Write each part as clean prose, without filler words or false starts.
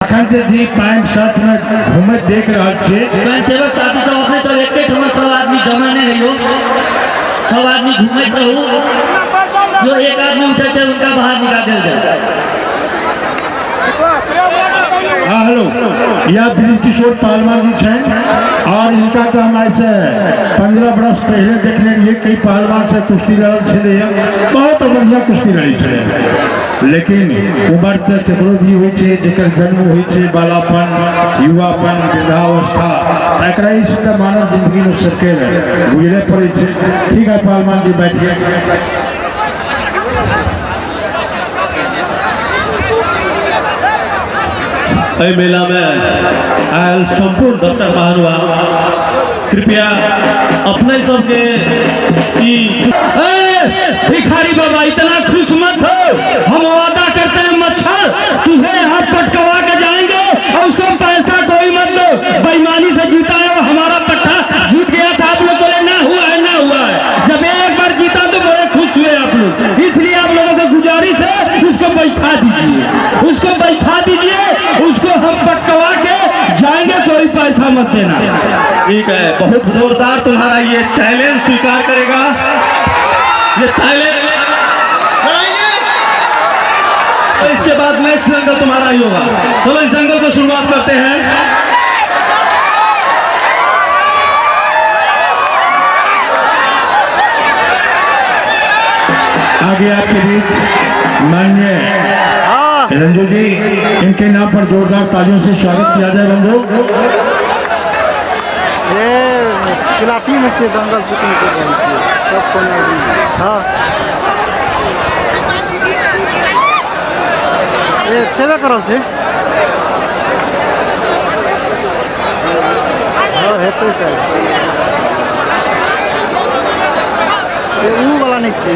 अखन जी pant shirt में घूमत देख रहा छे। स्वयंसेवक साथी सब अपने सब एक ठमा सब आदमी जमा नहीं रहियो, सब आदमी घूमत रहू, जो एक आदमी उठे छे उनका बाहर निकाल दिया जाए। हाँ हेलो, यह ब्रिज किशोर पालवान जी हैं और इनका तो हम ऐसे 15 बरस पहले देखने लिए कई पहलवान से कुश्ती लड़ल छे, बहुत बढ़िया कुश्ती लड़ी छे। लेकिन उम्र तो केकरो भी हो जकर जन्म हो बालापन, युवापन, वृद्धावस्था, एकरा इस मानव जिंदगी में सबके गुजरे पड़े छे। ठीक है पहलवान जी बैठिए। मेला में आयल संपूर्ण दर्शक महानुआ कृपया अपने सबके भिखारी बाबा इतना खुश मत हो, हम वादा करते हैं मच्छर तुझे यहाँ पटकवा के जाएंगे और उसको पैसा कोई मत दो। बेईमानी से जीता है वो हमारा पट्टा जीत गया था, आप लोग बोले ना हुआ है ना हुआ है। जब एक बार जीता तो बड़े खुश हुए आप लोग, इसलिए आप लोगों से गुजारिश है उसको बैठा दीजिए, उसको बैठा दीजिए, उसको हम पटकवा के जाएंगे, कोई पैसा मत देना। ठीक है, बहुत जोरदार तुम्हारा ये चैलेंज स्वीकार करेगा, ये चैलेंज। तो इसके बाद नेक्स्ट दंगल तुम्हारा ही होगा। चलो इस दंगल को शुरुआत करते हैं। आगे आपके बीच माननीय रंजू जी, इनके नाम पर जोरदार तालियों से स्वागत किया जाए। रंजू खिलाफी में से दंगल शूटिंग कर रही थी सब कॉमेडी। हाँ ये छेबे करल छे। हाँ हेतै सर ये ऊ वाला नहीं छे,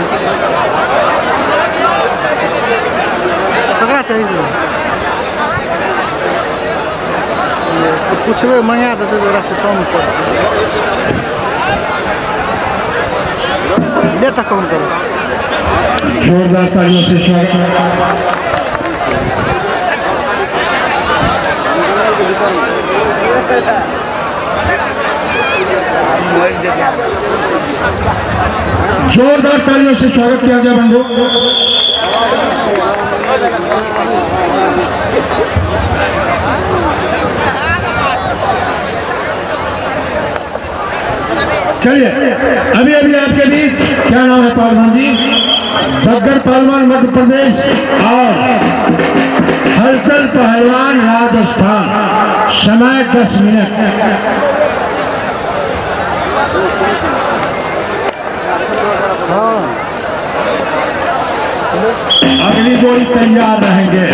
ककरा चाहिए तो पूछबे मंगा देते जरा से कम कर ले तक कौन करो। जोरदार तालियों से स्वागत। जोरदार तालियों से स्वागत किया जाए बंधु। चलिए अभी अभी आपके बीच क्या नाम है पहलवान जी? बग्गर पहलवान मध्य प्रदेश और हलचल पहलवान राजस्थान। समय 10 मिनट। अगली जोड़ी तैयार रहेंगे।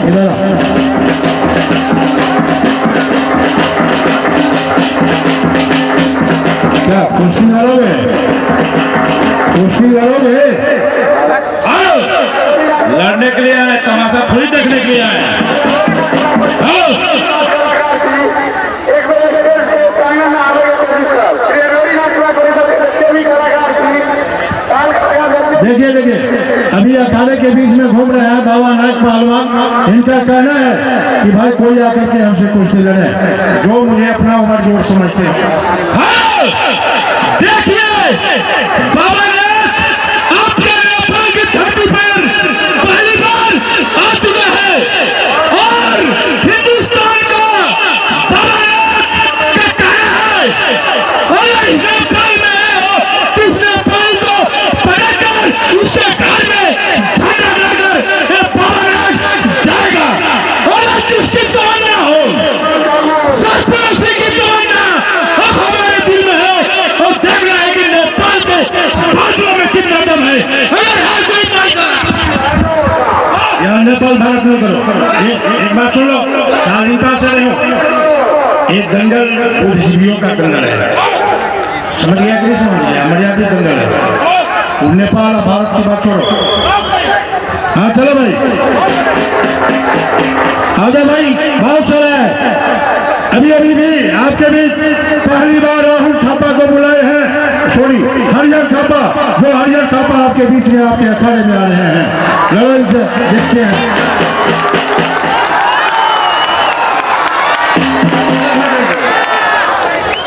इधर क्या कुर्सी लड़ोगे? कुर्सी लड़ोगे? आओ लड़ने के लिए आए, तमाशा थोड़ी देखने के लिए आए। देखिए देखिए अभी अखाड़े के बीच में घूम रहे हैं बाबा नायक पहलवान। इनका कहना है कि भाई कोई आकर के हमसे कुर्सी लड़े, जो मुझे अपना उम्र जोर समझते हैं। हाँ देखिए बाबा नायक आपके नेपाल की धरती पर पहली बार आ चुका है और हिंदुस्तान का बाबा नायक का कहना है और नेपाल में है किस नेपाल को पकड़कर उसके घर में झंडा लगाकर ये बाबा नायक जाएगा और जिसकी तमन्ना हो सरपंच की तमन्ना अब हमारे दिल में है और देख रहे हैं कि नेपाल के नेपाल और भारत की बात छोड़ो। हाँ चलो भाई, आजा भाई, बहुत सारा है। अभी अभी भी आपके बीच पहली बार राहुल थापा को बुलाए हैं, सॉरी हरिहर थापा, जो हरिहर थापा आपके बीच में आपके अखाड़े में आ रहे हैं। लड़ाई से देखते हैं।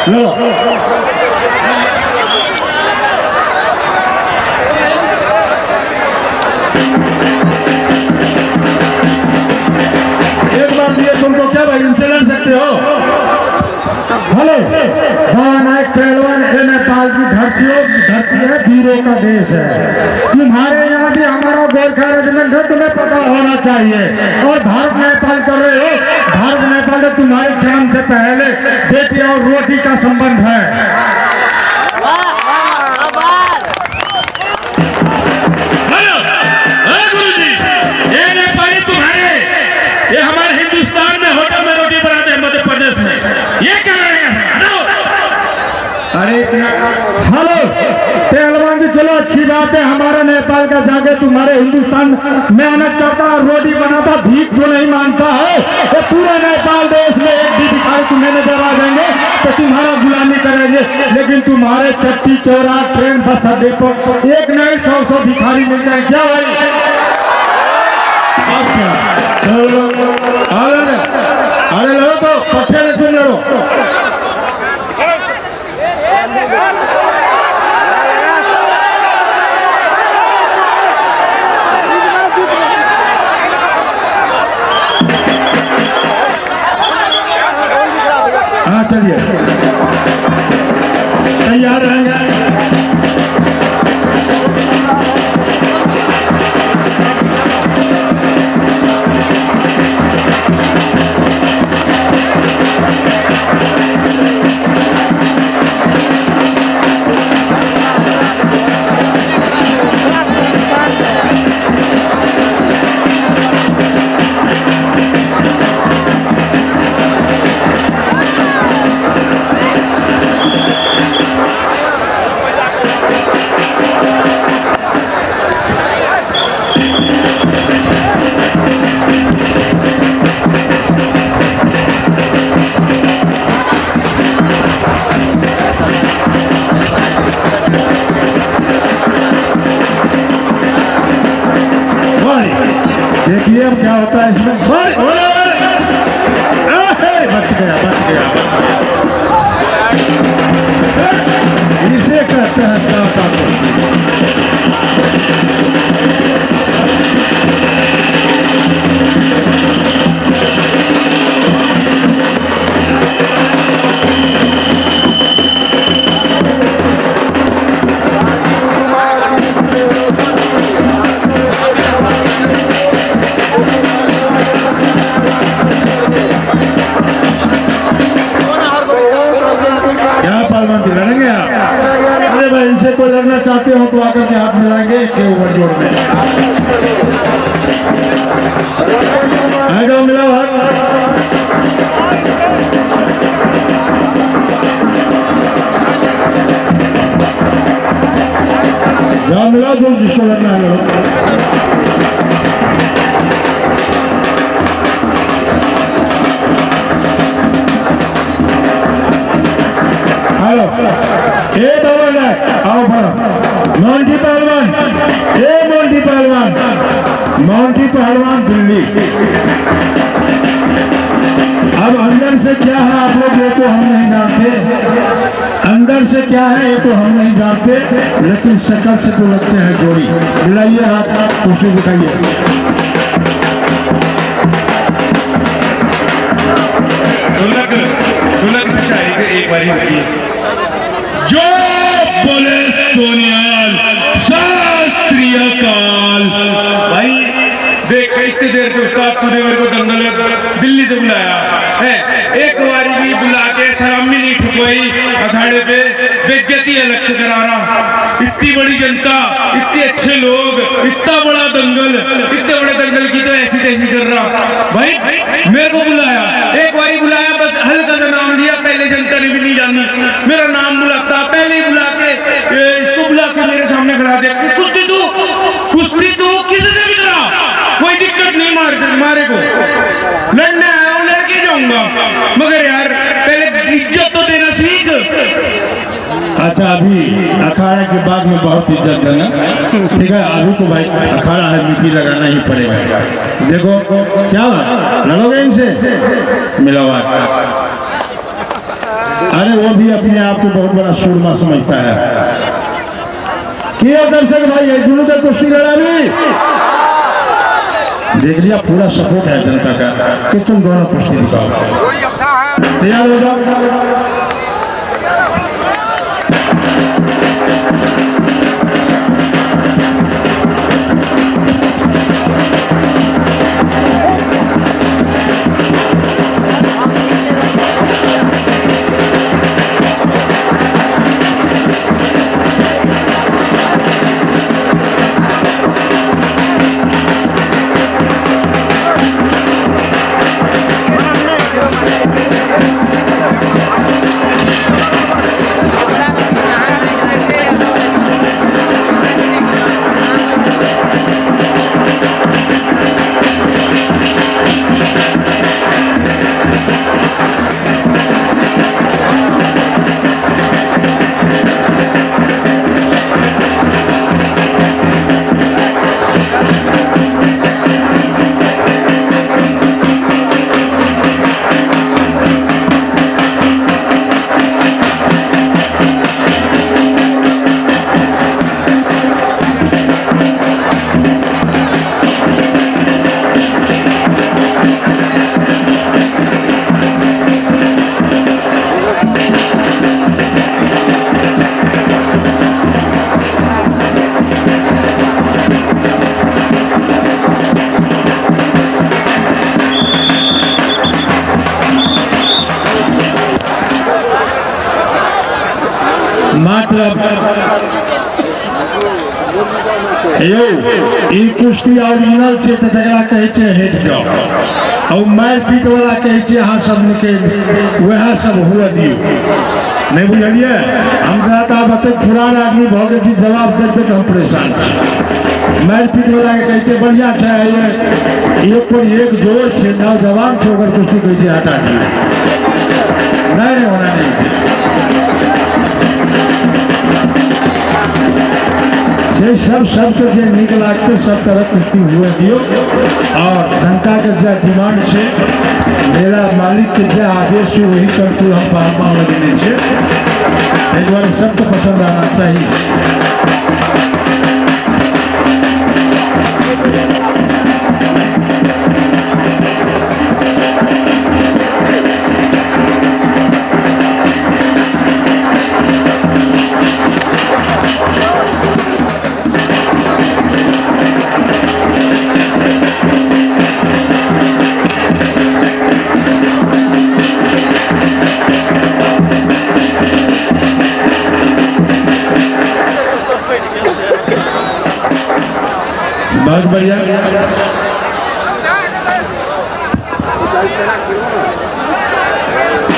लड़ो। एक बार दिए तुमको क्या भाई, इनसे लड़ सकते हो? हेलो, महानायक पहलवान ये नेपाल की धरती है, वीरों का देश है। तुम्हारे यहाँ भी हमारा गोरखा रेजिमेंट है, तुम्हें पता होना चाहिए। और भारत नेपाल कर रहे हो, भारत नेपाल तो तुम्हारे जन्म से पहले बेटी और रोटी का संबंध है। ये हमारे हिंदुस्तान में होटल में रोटी बनाते हैं, मध्य प्रदेश में, ये क्या लड़ेगा? अरे हेलो पहलवान जी, चलो अच्छी बात है, हमारा नेपाल का जाके तुम्हारे हिंदुस्तान मेहनत करता है, रोटी बनाता, भीख तो नहीं मांगता है। वो पूरे नेपाल देश में एक भी भिखारी तुम्हें नजर आ जाएंगे तो तुम्हारा गुलामी करेंगे, लेकिन तुम्हारे चट्टी चौरा ट्रेन बस अड्डे पर एक नहीं 100 भिखारी मिल जाए क्या भाई? अरे लड़ो तो पट्टे में तुम लड़ो। हाँ चलिए, तैयार रहेंगे। देखिए अब क्या होता है इसमें। बच गया, बच गया, बच गया। इसे कहते हैं ताकत। लड़ेंगे आप? अरे भाई, इनसे कोई लड़ना चाहते हो तो आकर के हाथ मिलाएंगे के ऊपर जोड़ में। आ जाओ, मिलाओ हाथ। जाओ मिलाओ, जो जिसको लड़ना है लड़ो। हेलो, ए बाबा आओ बड़ा मोंटी पहलवान, ए मोंटी पहलवान, मोंटी पहलवान दिल्ली। अब अंदर से क्या है आप लोग ये तो हम नहीं जानते, अंदर से क्या है ये तो हम नहीं जानते, लेकिन शक्ल से तो लगते हैं जोड़ी। मिलाइए हाथ, उसे दिखाइए। एक बारी जो बोले सोनियाल शास्त्रीय काल। भाई देख, इतनी देर से उस्ताद तूने मेरे को दंगल दिल्ली से बुलाया है, एक बारी भी बुला के सलामी नहीं ठुकवाई, अखाड़े पे बेइज्जती अलग से करा रहा। इतनी बड़ी जनता, इतने अच्छे लोग, इतना बड़ा दंगल, इतने बड़े दंगल की तो ऐसी तैसी कर रहा। भाई मेरे को बुलाया, एक बारी बुलाया, बस हल्का सा नाम लिया, पहले जनता ने भी नहीं जानी, मेरा नाम बुलाता, पहले ही बुला के इसको बुला के मेरे सामने बुला दे कुश्ती तू किसी से भी करा, कोई दिक्कत नहीं, मारे को लड़ने आया हूं, लड़के जाऊंगा, मगर यार पहले इज्जत तो देना सीख। अच्छा अभी अखाड़ा के बाद में बहुत इज्जत देना, ठीक है? अभी तो भाई अखाड़ा है, मिट्टी लगाना ही पड़ेगा। देखो क्या लड़ोगे इनसे, मिलावा। अरे वो भी अपने आप को बहुत बड़ा सूरमा समझता है। किया दर्शक भाई है दोनों का कुश्ती लड़ा भी देख लिया, पूरा सपोर्ट है जनता का कि तुम दोनों कुश्ती दिखाओ। तैयार हो जाओ। मात्र कुश्ती ओरिजिनल छे तो तकरा कहे छे हेट जाओ, और मार पीट वाला कहे छे हाँ सब निकल वह सब हुआ दियो। नहीं बुझलिए, हम कहता बते पुराना आदमी भोगे जी जवाब दे दे हम परेशान। मार पीट वाला के कहे छे बढ़िया छे, एक पर एक जोर छे, नौजवान छे ओकर कुश्ती कहे छे हटा दियो। नहीं होना नहीं सबके जो निक लागते सब तरह कुश्ती हुए दियो। और जनता के जो डिमांड है, मेरा मालिक के जो आदेश है वही करके हम पालमा लगने से द्वारा सबको पसंद आना चाहिए। बहुत बढ़िया।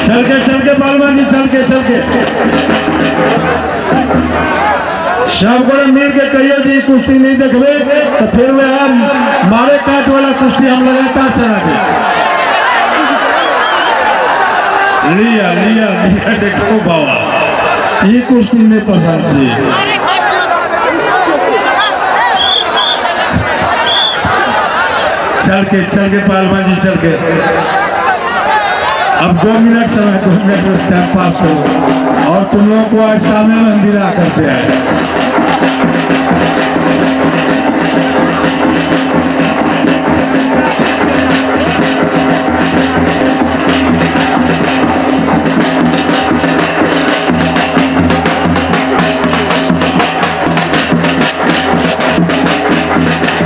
चल के बालवा जी चल के सब को मिल के कहिए जी कुश्ती नहीं देखबे तो फिर वह मारे काट वाला कुश्ती हम लगातार चला दे। लिया देखो बाबा ये कुश्ती में पसंद से चल के पालवा जी चल के अब 2 मिनट समय 2 मिनट में टाइम पास करो और तुम लोगों को आज सामने में विदा करते हैं।